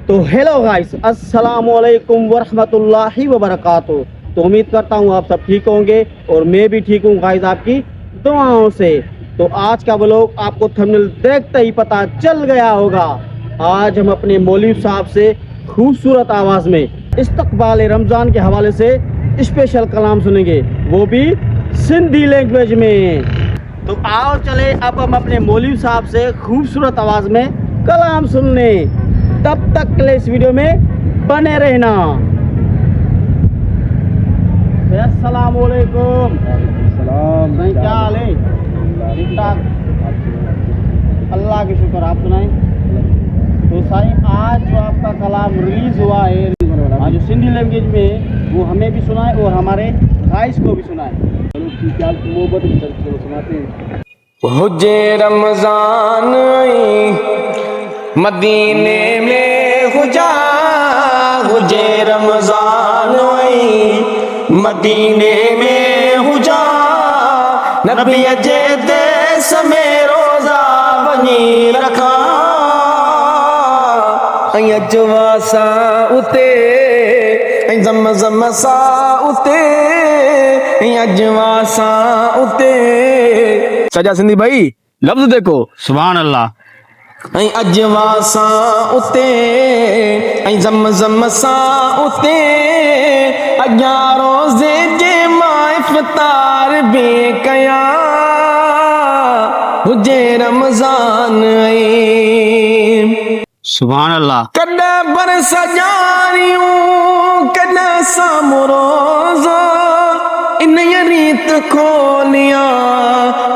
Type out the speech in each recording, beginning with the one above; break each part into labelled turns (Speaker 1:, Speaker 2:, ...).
Speaker 1: तो hello guys, अस्सलाम वालेकुम वरहमतुल्लाहि वबरकातुहू। तो उम्मीद करता हूँ आप सब ठीक होंगे और मैं भी ठीक हूँ गाइस, आपकी दुआओं से। तो आज का व्लॉग आपको थंबनेल देखते ही पता चल गया होगा। आज हम अपने मौलवी साहब से खूबसूरत आवाज़ में इस्तकबाल रमज़ान के हवाले से स्पेशल कलाम सुनेंगे, वो भी सिंधी लैंग्वेज में। तो आओ चले अब हम अपने मौलवी साहब से खूबसूरत आवाज़ में कलाम सुनने। तब तक के लिए इस वीडियो में बने रहना। अस्सलाम वालेकुम।
Speaker 2: सलाम।
Speaker 1: नहीं, क्या हाल है? ठीक ठाक, अल्लाह के शुक्र। आप सुनाएं। तो साईं, आज जो आपका कलाम रिलीज हुआ है, आज जो सिंधी लैंग्वेज में है, वो हमें भी सुनाए और हमारे गाइस को भी सुनाए।
Speaker 2: मोहब्बत सुनाते हैं।
Speaker 3: हुजे रमजान मदीने में हुजा, हुजे रमजान मदीने में हुजा, नबी जे देस में रोजा बनी रखा, अजवा सा उते ज़म सा उते, अजवा सा उते। सजा सिंधी भाई लफ्ज देखो,
Speaker 1: सुभान अल्लाह।
Speaker 3: अजवा सा उते, ज़म सा उते, अॻियां रोज़े जे मां इफ़्तार बि कया, हुजे रमज़ान
Speaker 1: सुभान अल्लाह।
Speaker 3: कॾहिं बरस जारियूं कॾहिं साम्हूं रोज़ो, इन रीत खोलिया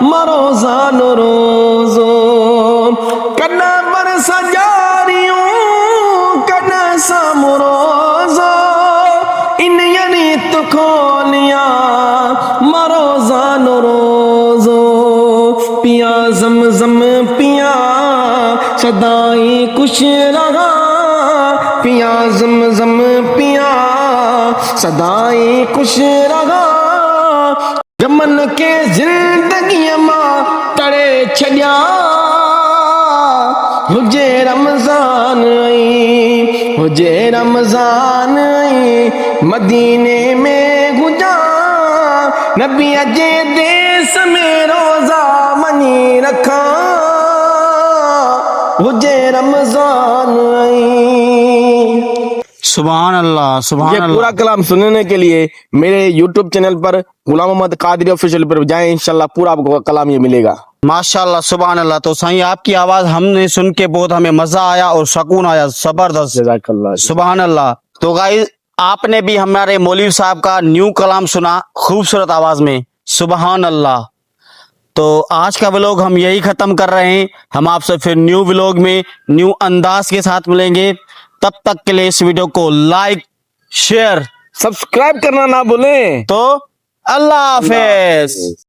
Speaker 3: मरोज़ानो रोज़ो, कॾहिं बरस जारियूं कॾहिं साम्हूं रोज़ो, इन रीत खोलिया मरोज़ानो रोज़ो, पिया ज़म पिया सदाई खुश रहा, पिया ज़म पिया सदाई खुश रहा, गमन के जिंदगी मां तड़े छॾिया, हुजे रमज़ान हुजे रमज़ान मदीने में गुजा, नबी जे देस में रोज़ा मनी रखा, हुजे रमज़ान।
Speaker 1: सुभान अल्लाह, सुभान
Speaker 3: ये
Speaker 1: अल्लाह।
Speaker 3: पूरा कलाम सुनने के लिए मेरे YouTube चैनल पर गुलाम मोहम्मद कादरी ऑफिशियल पर जाएं, इंशाल्लाह पूरा आपको कलाम ये मिलेगा।
Speaker 1: माशाल्लाह, सुभान अल्लाह। तो साईं, आपकी आवाज़ हमने सुन के बहुत हमें मज़ा आया और सुकून आया, ज़बरदस्त।
Speaker 3: जज़ाकल्लाह।
Speaker 1: सुभान अल्लाह। तो गाइस, आपने भी हमारे मौलवी साहब का न्यू कलाम सुना खूबसूरत आवाज़ में, सुभान अल्लाह। तो आज का व्लॉग हम यही ख़त्म कर रहे हैं। हम आपसे फिर न्यू व्लॉग में न्यू अंदाज के साथ मिलेंगे। तब तक के लिए इस वीडियो को लाइक, शेयर,
Speaker 3: सब्सक्राइब करना ना भूलें।
Speaker 1: तो अल्लाह हाफिज़।